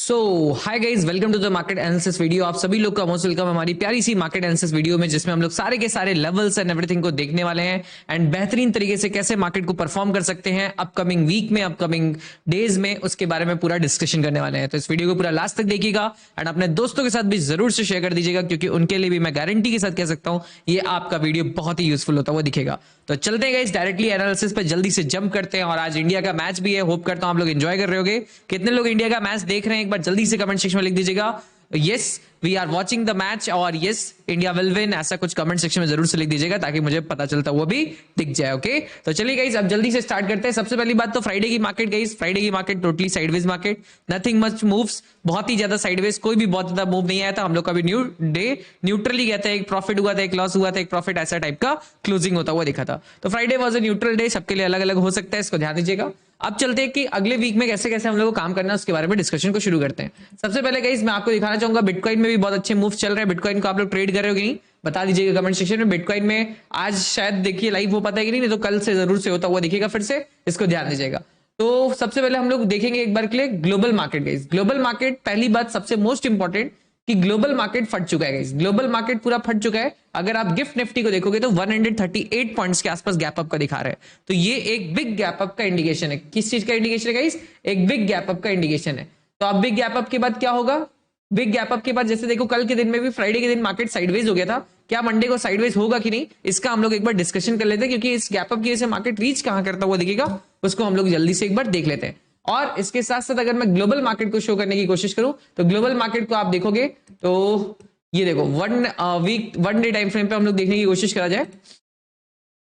So hi guys, welcome to the market analysis video. आप सभी लोग का मोस्ट वेलकम हमारी प्यारी सी मार्केट एनालिसिस वीडियो में, जिसमें हम लोग सारे के सारे लेवल्स एंड एवरीथिंग को देखने वाले हैं एंड बेहतरीन तरीके से कैसे मार्केट को परफॉर्म कर सकते हैं अपकमिंग वीक में, अपकमिंग डेज में, उसके बारे में पूरा डिस्कशन करने वाले हैं। तो इस वीडियो को पूरा लास्ट तक देखिएगा एंड अपने दोस्तों के साथ भी जरूर से शेयर कर दीजिएगा, क्योंकि उनके लिए भी मैं गारंटी के साथ कह सकता हूं ये आपका वीडियो बहुत ही यूजफुल होता हुआ दिखेगा। तो चलते हैं गाइस डायरेक्टली एनालिसिस पे जल्दी से जंप करते हैं। और आज इंडिया का मैच भी है, होप करता हूं आप लोग एंजॉय कर रहे होगे। कितने लोग इंडिया का मैच देख रहे हैं एक बार जल्दी से कमेंट सेक्शन में लिख दीजिएगा। Yes, we are watching the match और यस इंडिया विल विन, ऐसा कुछ कमेंट सेक्शन में जरूर से लिख दीजिएगा ताकि मुझे पता चलता वो भी दिख जाए। ओके, तो चलिए गाइस अब जल्दी से स्टार्ट करते हैं। सबसे पहली बात तो फ्राइडे की मार्केट गाइस, फ्राइडे की market totally sideways market, nothing much moves, बहुत ही ज्यादा साइडवेज, कोई भी बहुत ज्यादा मूव नहीं आया था। हम लोग का भी न्यूट्रली गया था, एक प्रॉफिट हुआ था, एक लॉस हुआ था, एक प्रॉफिट, ऐसा टाइप का क्लोजिंग होता हुआ दिखा था। तो Friday was a neutral day, सबके लिए अलग अलग हो सकता है, इसको ध्यान दीजिएगा। अब चलते हैं कि अगले वीक में कैसे कैसे हम लोग को काम करना है, उसके बारे में डिस्कशन को शुरू करते हैं। सबसे पहले गाइस मैं आपको दिखाना चाहूंगा बिटकॉइन में भी बहुत अच्छे मूव चल रहे हैं। बिटकॉइन को आप लोग ट्रेड कर रहे हो कि नहीं, बता दीजिएगा कमेंट सेक्शन में। बिटकॉइन में आज शायद देखिए लाइव हो पाता है कि नहीं तो कल से जरूर से होता हुआ दिखेगा फिर से, इसको ध्यान दीजिएगा। तो सबसे पहले हम लोग देखेंगे एक बार के लिए global market guys. Global market, पहली बात सबसे मोस्ट इंपॉर्टेंट कि ग्लोबल मार्केट फट चुका है गाइस, ग्लोबल मार्केट पूरा फट चुका है। अगर आप गिफ्ट निफ्टी को देखोगे तो 138 पॉइंट्स के आसपास गैप अप का दिखा रहा है, तो ये एक बिग गैप अप का इंडिकेशन है। किस चीज का इंडिकेशन है गाइस? एक बिग गैप अप का इंडिकेशन है। तो अब बिग गैप अप के बाद क्या होगा? बिग गैप अप के बाद जैसे देखो कल के दिन में भी, फ्राइडे के दिन मार्केट साइडवेज हो गया था, क्या मंडे को साइडवेज होगा कि नहीं, इसका हम लोग एक बार डिस्कशन कर लेते हैं, क्योंकि इस गैप अप की वजह से मार्केट रीच कहां करता हुआ दिखेगा उसको हम लोग जल्दी से एक बार देख लेते हैं। और इसके साथ साथ अगर मैं ग्लोबल मार्केट को शो करने की कोशिश करूं तो ग्लोबल मार्केट को आप देखोगे तो ये देखो वन डे टाइम फ्रेम पे हम लोग देखने की कोशिश करा जाए।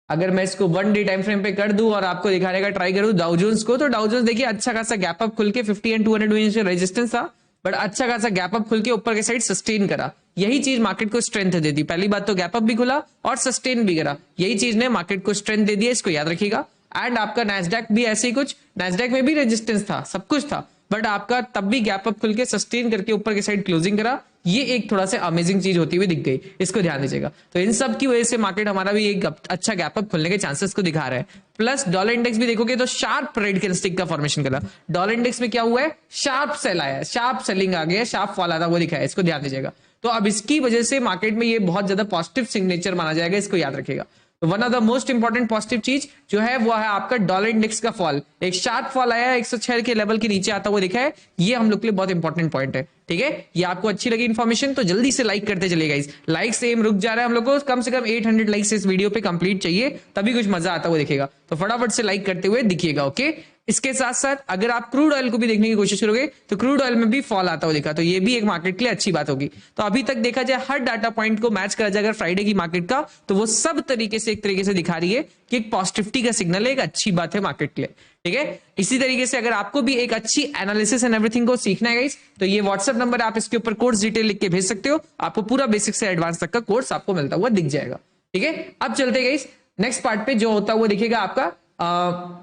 अगर मैं इसको वन डे टाइम फ्रेम पे कर दूं और आपको दिखाने का ट्राई करूं डाउ जोन्स को, तो डाउ जोन्स देखिए अच्छा खासा गैप अप खुल के 50 एंड 200 रेजिस्टेंस था, बट अच्छा खासा गैप अप खुल के ऊपर के साइड सस्टेन करा। यही चीज मार्केट को स्ट्रेंथ दे दी। पहली बात तो गैप अप भी खुला और सस्टेन भी करा, यही चीज ने मार्केट को स्ट्रेंथ दे दिया, इसको याद रखिएगा। एंड आपका नैस्डैक भी ऐसे ही कुछ, नैस्डैक में भी रेजिस्टेंस था, सब कुछ था, बट आपका तब भी गैप अप खुल के सस्टेन करके ऊपर के साइड क्लोजिंग करा। ये एक थोड़ा सा अमेजिंग चीज होती हुई दिख गई, इसको ध्यान दीजिएगा। तो इन सब की वजह से मार्केट हमारा भी एक अच्छा गैप अप खुलने के चांसेस को दिखा रहा है। प्लस डॉलर इंडेक्स भी देखोगे तो शार्प रेड कैंडलस्टिक का फॉर्मेशन करा। डॉलर इंडेक्स में क्या हुआ है? शार्प सेल आया है, शार्प सेलिंग आ गया, शार्प फॉल आता वो दिखा है, इसको ध्यान दीजिएगा। तो अब इसकी वजह से मार्केट में ये बहुत ज्यादा पॉजिटिव सिग्नेचर माना जाएगा, इसको याद रखिएगा। तो one of the most important positive चीज जो है वो है आपका डॉलर इंडेक्स का फॉल। एक शार्प फॉल आया है, 106 के लेवल के नीचे आता हुआ दिखा है, ये हम लोग के लिए बहुत इंपॉर्टेंट पॉइंट है। ठीक है, ये आपको अच्छी लगी इन्फॉर्मेशन तो जल्दी से लाइक करते चलिएगा। इस लाइक से एम रुक जा रहा है हम लोग को, कम से कम 800 लाइक्स इस वीडियो पे कंप्लीट चाहिए, तभी कुछ मजा आता हुआ दिखेगा। तो फटाफट से लाइक करते हुए दिखिएगा। ओके, इसके साथ साथ अगर आप क्रूड ऑयल को भी देखने की कोशिश करोगे तो क्रूड ऑयल में भी फॉल आता हुआ दिखा, तो ये भी एक मार्केट के लिए अच्छी बात होगी। तो अभी तक देखा जाए हर डाटा पॉइंट को मैच करा जाए अगर फ्राइडे की मार्केट का, तो वो सब तरीके से एक तरीके से दिखा रही है कि एक पॉजिटिविटी का सिग्नल है, एक अच्छी बात है मार्केट के लिए। ठीक है, इसी तरीके से अगर आपको भी एक अच्छी एनालिसिस एंड एवरीथिंग को सीखना है गाइस, तो ये व्हाट्सएप नंबर आप इसके ऊपर कोर्स डिटेल लिख के भेज सकते हो, आपको पूरा बेसिक से एडवांस तक का कोर्स आपको मिलता हुआ दिख जाएगा। ठीक है, अब चलते गाइस नेक्स्ट पार्ट पे, जो होता हुआ दिखेगा आपका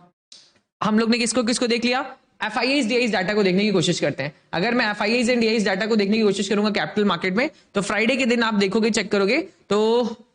हम लोग ने किसको किसको देख लिया, एफआईआईज डीआईज डाटा को देखने की कोशिश करते हैं। अगर मैं एफआईआईज एंड डीआईज डाटा को देखने की कोशिश करूंगा कैपिटल मार्केट में, तो फ्राइडे के दिन आप देखोगे, चेक करोगे तो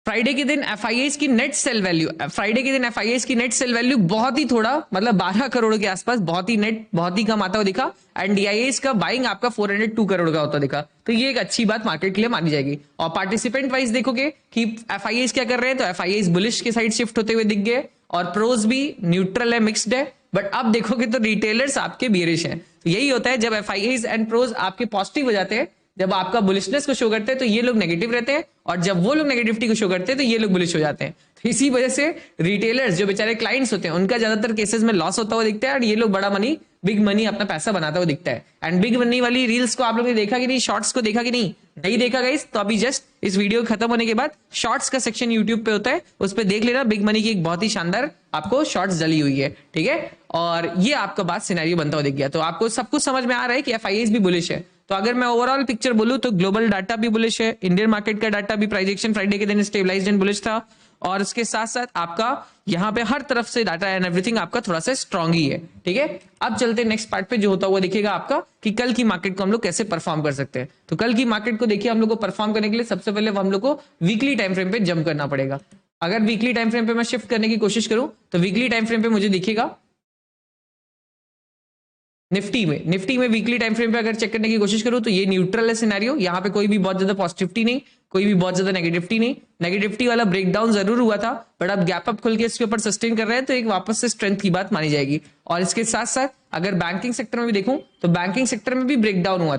फ्राइडे के दिन एफआईआईज की नेट सेल वैल्यू, फ्राइडे के दिन एफआईआईज की नेट सेल वैल्यू बहुत ही थोड़ा, मतलब 12 करोड़ के आसपास, बहुत ही नेट, बहुत ही कम आता हुआ दिखा। एंड डीआईएस का बाइंग आपका 402 करोड़ का होता दिखा, तो ये एक अच्छी बात मार्केट के लिए मानी जाएगी। और पार्टिसिपेंट वाइज देखोगे कि एफआईआईज क्या कर रहे हैं, तो एफआईआईज बुलिश के साइड शिफ्ट होते हुए दिख गए, और प्रोज भी न्यूट्रल है, मिक्स्ड है। बट अब देखोगे तो रिटेलर्स आपके बियरिश हैं। तो यही होता है जब एफआईआईज एंड प्रोज आपके पॉजिटिव हो जाते हैं, जब आपका बुलिशनेस को शो करते हैं तो ये लोग नेगेटिव रहते हैं, और जब वो लोग नेगेटिविटी को शो करते हैं तो ये लोग बुलिश हो जाते हैं। तो इसी वजह से रिटेलर्स जो बेचारे क्लाइंट्स होते हैं उनका ज्यादातर केसेस में लॉस होता हुआ दिखता है, और ये लोग बड़ा मनी, बिग मनी, अपना पैसा बनाता हुआ दिखता है। एंड बिग मनी वाली रील्स को आप लोगों ने देखा कि नहीं, शॉर्ट्स को देखा कि नहीं, नहीं देखा गाइस, तो अभी जस्ट इस वीडियो खत्म होने के बाद शॉर्ट्स का सेक्शन यूट्यूब पे होता है, उस पर देख लेना, बिग मनी की एक बहुत ही शानदार आपको शॉर्ट्स डली हुई है। ठीक है, और ये आपका बात सिनेरियो बनता हुआ दिख गया, तो आपको सब कुछ समझ में आ रहा है कि एफआईआईज भी बुलिश है। तो अगर मैं ओवरऑल पिक्चर बोलूं तो ग्लोबल डाटा भी बुलिश है, इंडियन मार्केट का डाटा भी, प्राइस एक्शन फ्राइडे के दिन स्टेबलाइज्ड एंड बुलिश था, और इसके साथ साथ आपका यहां पे हर तरफ से डाटा एंड एवरीथिंग आपका थोड़ा सा स्ट्रांग ही है। ठीक है, अब चलते हैं नेक्स्ट पार्ट पे, जो होता हुआ दिखेगा आपका कि कल की मार्केट को हम लोग कैसे परफॉर्म कर सकते हैं। तो कल की मार्केट को देखिए, हम लोग को परफॉर्म करने के लिए सबसे पहले हम लोग को वीकली टाइम फ्रेम पे जंप करना पड़ेगा। अगर वीकली टाइम फ्रेम पे मैं शिफ्ट करने की कोशिश करूं तो वीकली टाइम फ्रेम पे मुझे दिखेगा निफ्टी में वीकली टाइम फ्रेम पे अगर चेक करने की कोशिश करूं तो ये न्यूट्रल है सिनेरियो, यहाँ पे कोई भी बहुत ज्यादा पॉजिटिविटी नहीं, कोई भी बहुत ज्यादा नेगेटिविटी नहीं। नेगेटिविटी वाला ब्रेकडाउन जरूर हुआ था, बट अब गैप अप खुल के इसके ऊपर सस्टेन कर रहे हैं तो एक वापस से स्ट्रेंथ की बात मानी जाएगी। और इसके साथ साथ अगर बैंकिंग सेक्टर में भी देखूं तो बैंकिंग सेक्टर में भी ब्रेकडाउन हुआ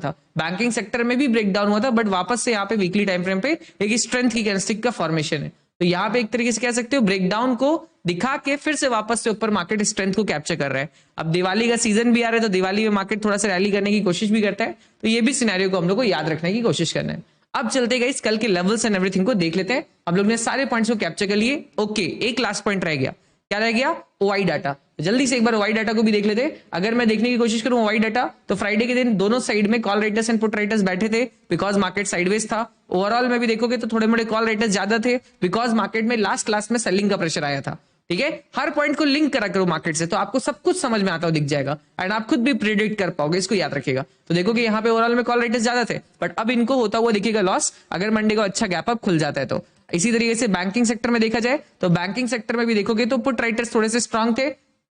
था, बट वापस से यहाँ पे वीकली टाइम फ्रेम पे एक स्ट्रेंथ की कैंडलस्टिक का फॉर्मेशन है। तो यहाँ पे एक तरीके से कह सकते हो ब्रेकडाउन को दिखा के फिर से वापस से ऊपर मार्केट स्ट्रेंथ को कैप्चर कर रहा है। अब दिवाली का सीजन भी आ रहा है तो दिवाली में मार्केट थोड़ा सा रैली करने की कोशिश भी करता है, तो ये भी सिनेरियो को हम लोग को याद रखने की कोशिश करना है। अब चलते गाइस कल के लेवल्स एंड एवरीथिंग को देख लेते हैं। हम लोग ने सारे पॉइंट्स को कैप्चर कर लिए। ओके, एक लास्ट पॉइंट रह गया। क्या रह गया? OI data. जल्दी से एक बार ओआई डाटा को भी देख लेते हैं। अगर मैं देखने की कोशिश करूं ओआई डाटा, तो फ्राइडे के दिन दोनों साइड में call writers and put writers बैठे थे बिकॉज मार्केट साइडवेज था। ओवरऑल में भी देखोगे तो थोड़े मोड़े कॉल राइटर्स ज्यादा थे बिकॉज मार्केट में लास्ट क्लास में सेलिंग का प्रेशर आया था। ठीक है, हर पॉइंट को लिंक करा करो मार्केट से तो आपको सब कुछ समझ में आता हुआ दिख जाएगा एंड आप खुद भी प्रिडिक्ट कर पाओगे, इसको याद रखिएगा। तो देखो कि यहाँ पे ओवरऑल में कॉल राइटर्स ज्यादा थे, बट अब इनको होता हुआ दिखेगा लॉस अगर मंडे को अच्छा गैप अप खुल जाता है तो। इसी तरीके से बैंकिंग सेक्टर में देखा जाए तो बैंकिंग सेक्टर में भी देखोगे तो पुट राइटर्स थोड़े से स्ट्रांग थे।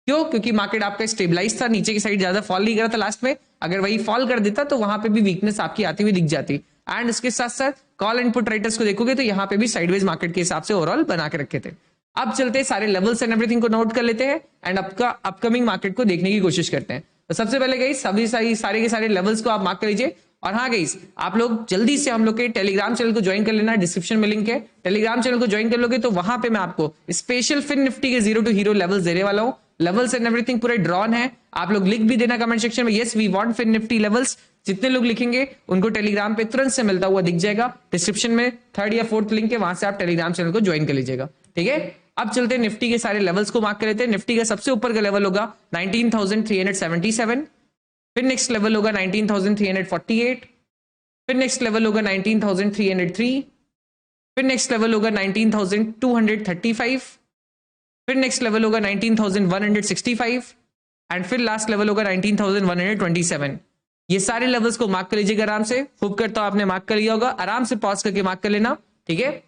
क्यों? क्योंकि मार्केट आपका स्टेबलाइज था, नीचे की साइड ज्यादा फॉल नहीं करा था लास्ट में। अगर वही फॉल कर देता तो वहां पे भी वीकनेस आपकी आती हुई दिख जाती। एंड उसके साथ साथ कॉल एंड पुट राइटर्स को देखोगे तो यहाँ पे भी साइडवेज मार्केट के हिसाब से ओवरऑल बना के रखे थे। अब चलते हैं सारे लेवल्स एंड एवरीथिंग को नोट कर लेते हैं एंड आपका अपकमिंग मार्केट को देखने की कोशिश करते हैं। तो सबसे पहले गई सभी सारे के सारे लेवल्स को आप मार्क कर लीजिए। और हाँ गाइस, आप लोग जल्दी से हम लोग के टेलीग्राम चैनल को ज्वाइन कर लेना, डिस्क्रिप्शन में लिंक है। टेलीग्राम चैनल को ज्वाइन कर लोगे तो वहां पे मैं आपको स्पेशल फिन निफ्टी के 0 to हीरो लेवल्स देने वाला हूं। लेवल्स एंड एवरीथिंग पूरे ड्रॉन है, आप लोग लिख भी देना कमेंट सेक्शन में, yes we want FinNifty levels. जितने लोग लिखेंगे उनको टेलीग्राम पे तुरंत से मिलता हुआ दिख जाएगा। डिस्क्रिप्शन में 3rd या 4th लिंक है, वहां से आप टेलीग्राम चैनल को ज्वाइन कर लीजिएगा। ठीक है, अब चलते हैं निफ्टी के सारे लेवल्स को मार्क कर लेते हैं। निफ्टी का सबसे ऊपर का लेवल होगा 19,377, फिर नेक्स्ट लेवल होगा 19,348, फिर नेक्स्ट लेवल होगा 19,303, फिर नेक्स्ट लेवल होगा 19,235, फिर नेक्स्ट लेवल होगा 19,165 एंड फिर लास्ट लेवल होगा 19,127। ये सारे लेवल्स को मार्क कर लीजिएगा आराम से। होप करता हूं आपने मार्क कर लिया होगा, आराम से पॉज करके मार्क कर लेना। ठीक है,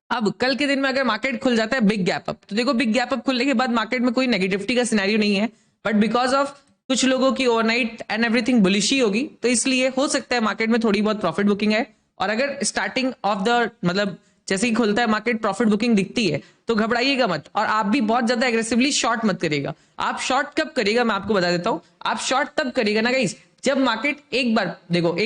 अब कल के दिन में अगर मार्केट खुल जाता है बिग गैप अप, तो देखो बिग गैप अप खुलने के बाद मार्केट में कोई नेगेटिविटी का सिनेरियो नहीं है, बट बिकॉज ऑफ कुछ लोगों की ओवरनाइट एंड एवरीथिंग बुलिश ही होगी, तो इसलिए हो सकता है मार्केट में थोड़ी बहुत प्रॉफिट बुकिंग है। और अगर स्टार्टिंग ऑफ द मतलब जैसे ही खुलता है मार्केट प्रॉफिट बुकिंग दिखती है तो घबराइएगा मत, और आप भी बहुत ज्यादा एग्रेसिवली शॉर्ट मत करिएगा। आप शॉर्ट कब करिएगा मैं आपको बता देता हूं। आप शॉर्ट तब करिएगा ना गाइस जब मार्केट एक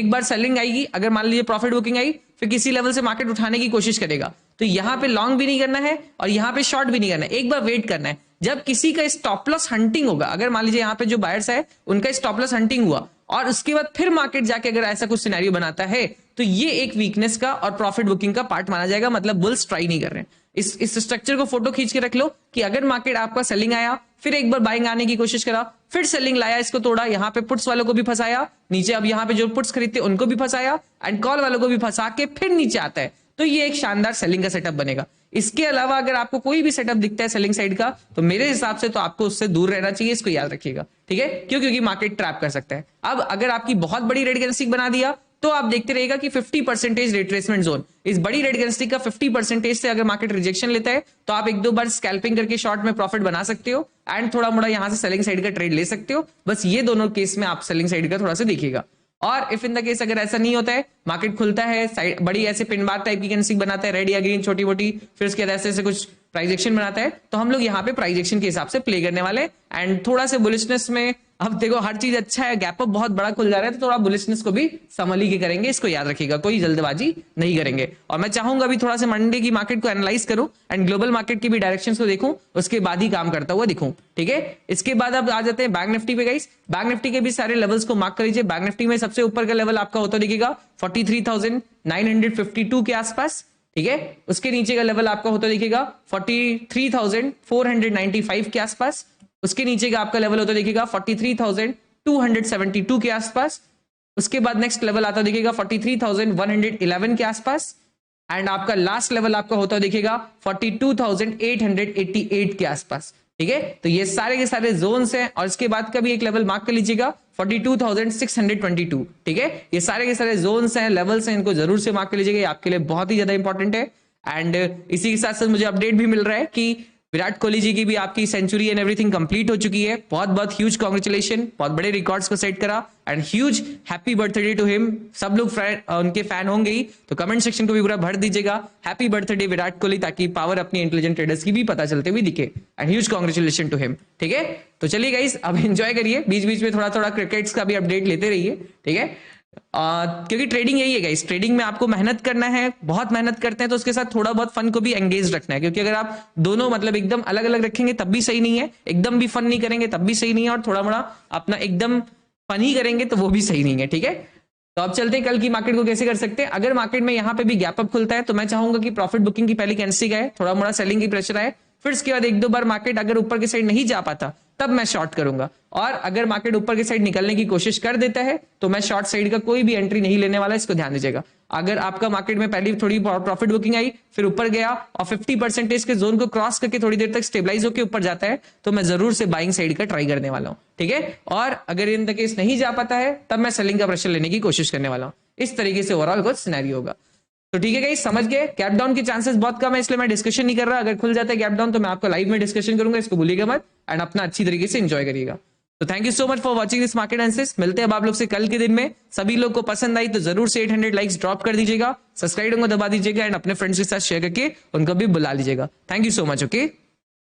बार सेलिंग आएगी, अगर मान लीजिए प्रॉफिट बुकिंग आई, फिर किसी लेवल से मार्केट उठाने की कोशिश करेगा, तो यहां पे लॉन्ग भी नहीं करना है और यहां पे शॉर्ट भी नहीं करना है, एक बार वेट करना है। जब किसी का स्टॉप लॉस हंटिंग होगा, अगर मान लीजिए यहाँ पे जो बायर्स है उनका स्टॉप लॉस हंटिंग हुआ और उसके बाद फिर मार्केट जाके अगर ऐसा कुछ सिनेरियो बनाता है तो ये एक वीकनेस का और प्रॉफिट बुकिंग का पार्ट माना जाएगा, मतलब बुल्स ट्राई नहीं कर रहे हैं। इस स्ट्रक्चर को फोटो खींच के रख लो कि अगर मार्केट आपका सेलिंग आया, फिर एक बार बाइंग आने की कोशिश करा, फिर सेलिंग लाया, इसको तोड़ा, यहाँ पे पुट्स वालों को भी फंसाया नीचे, अब यहाँ पे जो पुट्स खरीदते उनको भी फंसाया एंड कॉल वालों को भी फंसा के फिर नीचे आता है, तो ये एक शानदार सेलिंग का सेटअप बनेगा। इसके अलावा अगर आपको कोई भी सेटअप दिखता है सेलिंग साइड का, तो मेरे हिसाब से तो आपको उससे दूर रहना चाहिए, इसको याद रखिएगा। ठीक है, क्यों? क्योंकि मार्केट ट्रैप कर सकता है। अब अगर आपकी बहुत बड़ी रेड कैंडलस्टिक बना दिया तो आप देखते रहेगा कि 50% रिट्रेसमेंट जोन, इस बड़ी रेड कैंडलस्टिक का 50% से अगर मार्केट रिजेक्शन लेता है तो आप एक दो बार स्कैल्पिंग करके शॉर्ट में प्रॉफिट बना सकते हो एंड थोड़ा मोड़ा यहां से सेलिंग साइड का ट्रेड ले सकते हो। बस ये दोनों केस में आप सेलिंग साइड का थोड़ा सा देखिएगा। और इफ इन द केस अगर ऐसा नहीं होता है, मार्केट खुलता है साइड बड़ी ऐसे पिन बार टाइप की कैंडलस्टिक बनाता है, रेड या ग्रीन छोटी मोटी, फिर उसके बाद ऐसे कुछ प्राइस एक्शन बनाता है, तो हम लोग यहाँ पे प्राइस एक्शन के हिसाब से प्ले करने वाले एंड थोड़ा से बुलिशनेस में। अब देखो हर चीज अच्छा है, गैप अप बहुत बड़ा खुल जा रहा है, तो थोड़ा बुलिशनेस को भी संभल के करेंगे, इसको याद रखिएगा, कोई जल्दबाजी नहीं करेंगे। और मैं चाहूंगा अभी थोड़ा सा मंडे की मार्केट को एनालाइज करूं एंड ग्लोबल मार्केट की भी डायरेक्शंस को देखूं, उसके बाद ही काम करता हुआ दिखूं। ठीक है, इसके बाद अब आ जाते हैं बैंक निफ्टी पे गाइस। बैंक निफ्टी के भी सारे लेवल्स को मार्क कर लीजिए। बैंक निफ्टी में सबसे ऊपर का लेवल आपका होता दिखेगा 43,952 के आसपास। ठीक है, उसके नीचे का लेवल आपका होता दिखेगा 43,495 के आसपास। उसके नीचे का आपका लेवल होता दिखेगा 43,272 के आसपास। उसके बाद नेक्स्ट लेवल आता दिखेगा 43,111 के आसपास एंड आपका लास्ट लेवल आपका होता दिखेगा 42,888 के आसपास। ठीक है, तो ये सारे के सारे जोन्स हैं और इसके बाद का भी एक लेवल मार्क कर लीजिएगा 42,622। ठीक है, ये सारे के सारे जोन्स हैं, लेवल्स हैं, इनको जरूर से मार्क कर लीजिएगा, ये आपके लिए बहुत ही ज्यादा इंपॉर्टेंट है। एंड इसी के साथ साथ मुझे अपडेट भी मिल रहा है कि विराट कोहली जी की भी आपकी सेंचुरी एंड एवरीथिंग कंप्लीट हो चुकी है। बहुत बहुत ह्यूज कांग्रेचुलेशन, बहुत बड़े रिकॉर्ड्स को सेट करा and huge happy birthday to him. सब लोग उनके फैन होंगे ही, तो कमेंट सेक्शन को भी पूरा भर दीजिएगा हैप्पी बर्थडे विराट कोहली, ताकि पावर अपनी इंटेलिजेंट ट्रेडर्स की भी पता चलते हुए दिखे। And huge congratulation to him. ठीक है, तो चलिए गाइस अब एंजॉय करिए, बीच बीच में थोड़ा थोड़ा क्रिकेट्स का भी अपडेट लेते रहिए। ठीक है, क्योंकि ट्रेडिंग यही है गाइस, ट्रेडिंग में आपको मेहनत करना है, बहुत मेहनत करते हैं तो उसके साथ थोड़ा बहुत फन को भी एंगेज रखना है। क्योंकि अगर आप दोनों मतलब एकदम अलग अलग रखेंगे तब भी सही नहीं है, एकदम भी फन नहीं करेंगे तब भी सही नहीं है, और थोड़ा मोड़ा अपना एकदम फन ही करेंगे तो वो भी सही नहीं है। ठीक है, तो अब चलते हैं कल की मार्केट को कैसे कर सकते हैं। अगर मार्केट में यहाँ पे भी गैप अप खुलता है तो मैं चाहूंगा कि प्रॉफिट बुकिंग की पहली कैंसिल आए, थोड़ा मोड़ा सेलिंग की प्रेशर आए, फिर उसके बाद एक दो बार मार्केट अगर ऊपर की साइड नहीं जा पाता तब मैं शॉर्ट करूंगा। और अगर मार्केट ऊपर की साइड निकलने की कोशिश कर देता है तो मैं शॉर्ट साइड का कोई भी एंट्री नहीं लेने वाला, इसको ध्यान दीजिएगा। अगर आपका मार्केट में पहली थोड़ी प्रॉफिट बुकिंग आई, फिर ऊपर गया और 50% के जोन को क्रॉस करके थोड़ी देर तक स्टेबलाइज होकर ऊपर जाता है, तो मैं जरूर से बाइंग साइड का ट्राई करने वाला हूं। ठीक है, और अगर इन द केस नहीं जा पाता है तब मैं सेलिंग का प्रेशर लेने की कोशिश करने वाला हूं। इस तरीके से ओवरऑल कुछ सिनेरियो होगा। तो ठीक है गाइस, समझ गए, गैप डाउन के चांसेस बहुत कम है, इसलिए मैं डिस्कशन नहीं कर रहा। अगर खुल जाता है गैप डाउन तो मैं आपको लाइव में डिस्कशन करूंगा, इसको भूलिएगा मत, एंड अपना अच्छी तरीके से एंजॉय करिएगा। तो thank you so much for watching this market analysis. मिलते हैं अब आप लोग से कल के दिन में। सभी लोग को पसंद आई तो जरूर से 800 लाइक्स ड्रॉप कर दीजिएगा, सब्सक्राइब को दबा दीजिएगा एंड अपने फ्रेंड्स के साथ शेयर करके उनको भी बुला लीजिएगा। Thank you so much. Okay.